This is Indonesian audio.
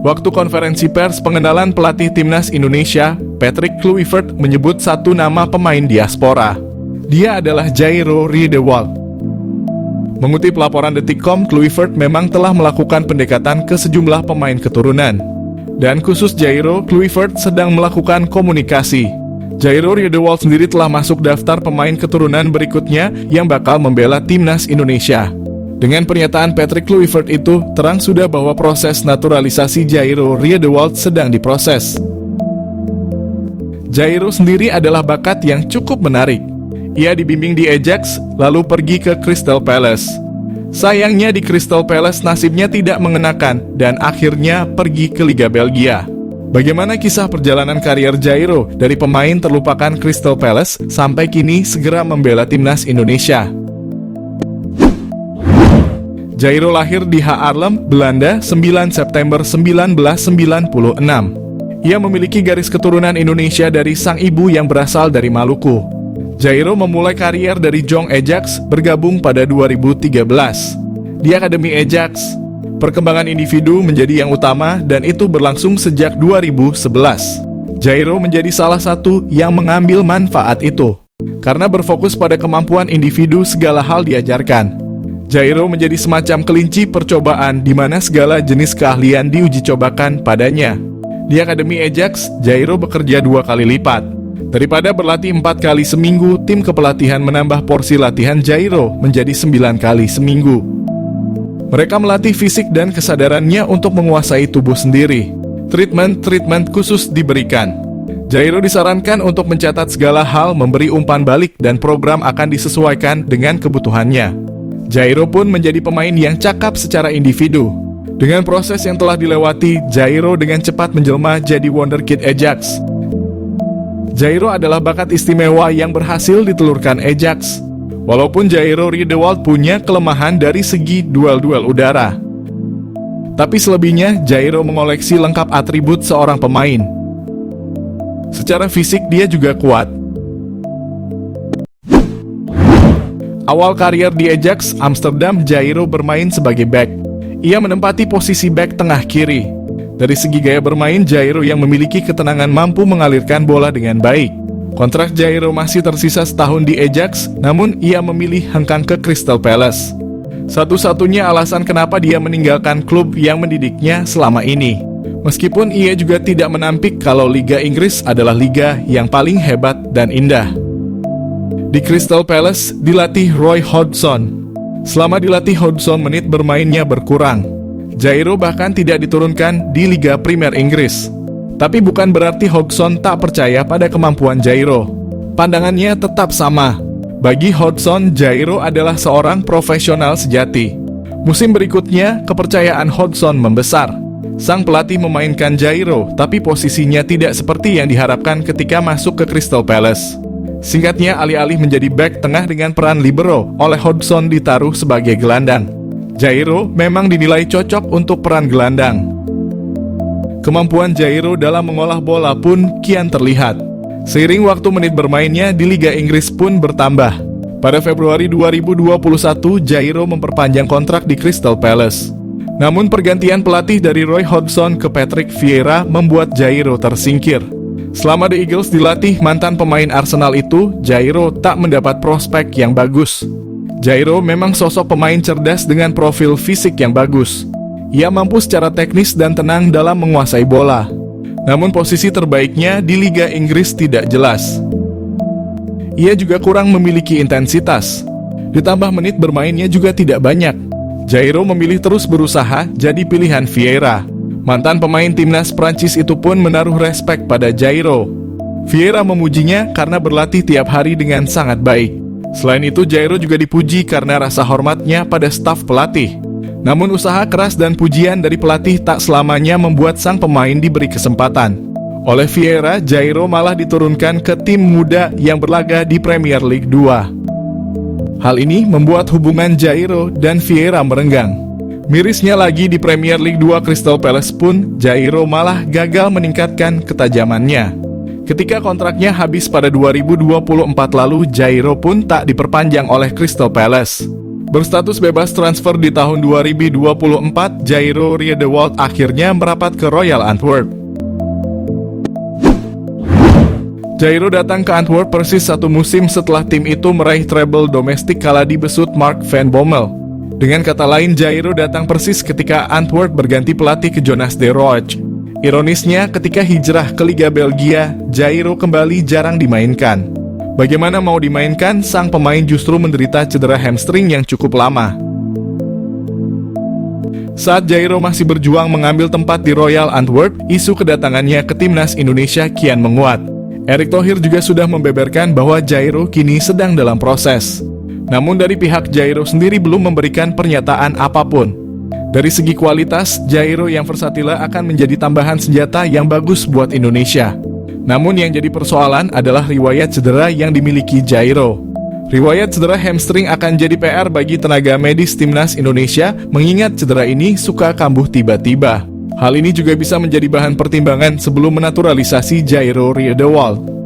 Waktu konferensi pers pengenalan pelatih timnas Indonesia, Patrick Kluivert menyebut satu nama pemain diaspora. Dia adalah Jairo Riedewald. Mengutip laporan Detikcom, Kluivert memang telah melakukan pendekatan ke sejumlah pemain keturunan. Dan khusus Jairo, Kluivert sedang melakukan komunikasi. Jairo Riedewald sendiri telah masuk daftar pemain keturunan berikutnya yang bakal membela timnas Indonesia. Dengan pernyataan Patrick Kluivert itu, terang sudah bahwa proses naturalisasi Jairo Riedewald sedang diproses. Jairo sendiri adalah bakat yang cukup menarik. Ia dibimbing di Ajax, lalu pergi ke Crystal Palace. Sayangnya di Crystal Palace nasibnya tidak mengenakan dan akhirnya pergi ke Liga Belgia. Bagaimana kisah perjalanan karier Jairo dari pemain terlupakan Crystal Palace sampai kini segera membela timnas Indonesia? Jairo lahir di Haarlem, Belanda, 9 September 1996. Ia memiliki garis keturunan Indonesia dari sang ibu yang berasal dari Maluku. Jairo memulai karier dari Jong Ajax, bergabung pada 2013. Di Akademi Ajax, perkembangan individu menjadi yang utama dan itu berlangsung sejak 2011. Jairo menjadi salah satu yang mengambil manfaat itu. Karena berfokus pada kemampuan individu, segala hal diajarkan. Jairo menjadi semacam kelinci percobaan di mana segala jenis keahlian diuji cobakan padanya. Di Akademi Ajax, Jairo bekerja 2 kali lipat. Daripada berlatih 4 kali seminggu, tim kepelatihan menambah porsi latihan Jairo menjadi 9 kali seminggu. Mereka melatih fisik dan kesadarannya untuk menguasai tubuh sendiri. Treatment khusus diberikan. Jairo disarankan untuk mencatat segala hal, memberi umpan balik, dan program akan disesuaikan dengan kebutuhannya. Jairo pun menjadi pemain yang cakap secara individu. Dengan proses yang telah dilewati, Jairo dengan cepat menjelma jadi wonderkid Ajax. Jairo adalah bakat istimewa yang berhasil ditelurkan Ajax. Walaupun Jairo Riedewald punya kelemahan dari segi duel-duel udara, tapi selebihnya Jairo mengoleksi lengkap atribut seorang pemain. Secara fisik dia juga kuat. Awal karier di Ajax Amsterdam, Jairo bermain sebagai back. Ia menempati posisi back tengah kiri. Dari segi gaya bermain, Jairo yang memiliki ketenangan mampu mengalirkan bola dengan baik. Kontrak Jairo masih tersisa setahun di Ajax, namun ia memilih hengkang ke Crystal Palace. Satu-satunya alasan kenapa dia meninggalkan klub yang mendidiknya selama ini. Meskipun ia juga tidak menampik kalau Liga Inggris adalah liga yang paling hebat dan indah. Di Crystal Palace dilatih Roy Hodgson. Selama dilatih Hodgson, menit bermainnya berkurang. Jairo bahkan tidak diturunkan di Liga Premier Inggris. Tapi bukan berarti Hodgson tak percaya pada kemampuan Jairo. Pandangannya tetap sama. Bagi Hodgson, Jairo adalah seorang profesional sejati. Musim berikutnya, kepercayaan Hodgson membesar. Sang pelatih memainkan Jairo, tapi posisinya tidak seperti yang diharapkan ketika masuk ke Crystal Palace. Singkatnya, alih-alih menjadi back tengah dengan peran libero, oleh Hodgson ditaruh sebagai gelandang. Jairo memang dinilai cocok untuk peran gelandang. Kemampuan Jairo dalam mengolah bola pun kian terlihat. Seiring waktu, menit bermainnya di Liga Inggris pun bertambah. Pada Februari 2021, Jairo memperpanjang kontrak di Crystal Palace. Namun pergantian pelatih dari Roy Hodgson ke Patrick Vieira membuat Jairo tersingkir. Selama The Eagles dilatih mantan pemain Arsenal itu, Jairo tak mendapat prospek yang bagus. Jairo memang sosok pemain cerdas dengan profil fisik yang bagus. Ia mampu secara teknis dan tenang dalam menguasai bola. Namun posisi terbaiknya di Liga Inggris tidak jelas. Ia juga kurang memiliki intensitas. Ditambah menit bermainnya juga tidak banyak. Jairo memilih terus berusaha jadi pilihan Vieira. Mantan pemain timnas Prancis itu pun menaruh respek pada Jairo. Vieira memujinya karena berlatih tiap hari dengan sangat baik. Selain itu, Jairo juga dipuji karena rasa hormatnya pada staf pelatih. Namun usaha keras dan pujian dari pelatih tak selamanya membuat sang pemain diberi kesempatan. Oleh Vieira, Jairo malah diturunkan ke tim muda yang berlaga di Premier League 2. Hal ini membuat hubungan Jairo dan Vieira merenggang. Mirisnya lagi, di Premier League 2 Crystal Palace pun, Jairo malah gagal meningkatkan ketajamannya. Ketika kontraknya habis pada 2024 lalu, Jairo pun tak diperpanjang oleh Crystal Palace. Berstatus bebas transfer di tahun 2024, Jairo Riedewald akhirnya merapat ke Royal Antwerp. Jairo datang ke Antwerp persis satu musim setelah tim itu meraih treble domestik kala dibesut Mark van Bommel. Dengan kata lain, Jairo datang persis ketika Antwerp berganti pelatih ke Jonas de Rooij. Ironisnya, ketika hijrah ke Liga Belgia, Jairo kembali jarang dimainkan. Bagaimana mau dimainkan, sang pemain justru menderita cedera hamstring yang cukup lama. Saat Jairo masih berjuang mengambil tempat di Royal Antwerp, isu kedatangannya ke timnas Indonesia kian menguat. Erick Thohir juga sudah membeberkan bahwa Jairo kini sedang dalam proses. Namun dari pihak Jairo sendiri belum memberikan pernyataan apapun. Dari segi kualitas, Jairo yang versatile akan menjadi tambahan senjata yang bagus buat Indonesia. Namun yang jadi persoalan adalah riwayat cedera yang dimiliki Jairo. Riwayat cedera hamstring akan jadi PR bagi tenaga medis timnas Indonesia, mengingat cedera ini suka kambuh tiba-tiba. Hal ini juga bisa menjadi bahan pertimbangan sebelum menaturalisasi Jairo Riedewald.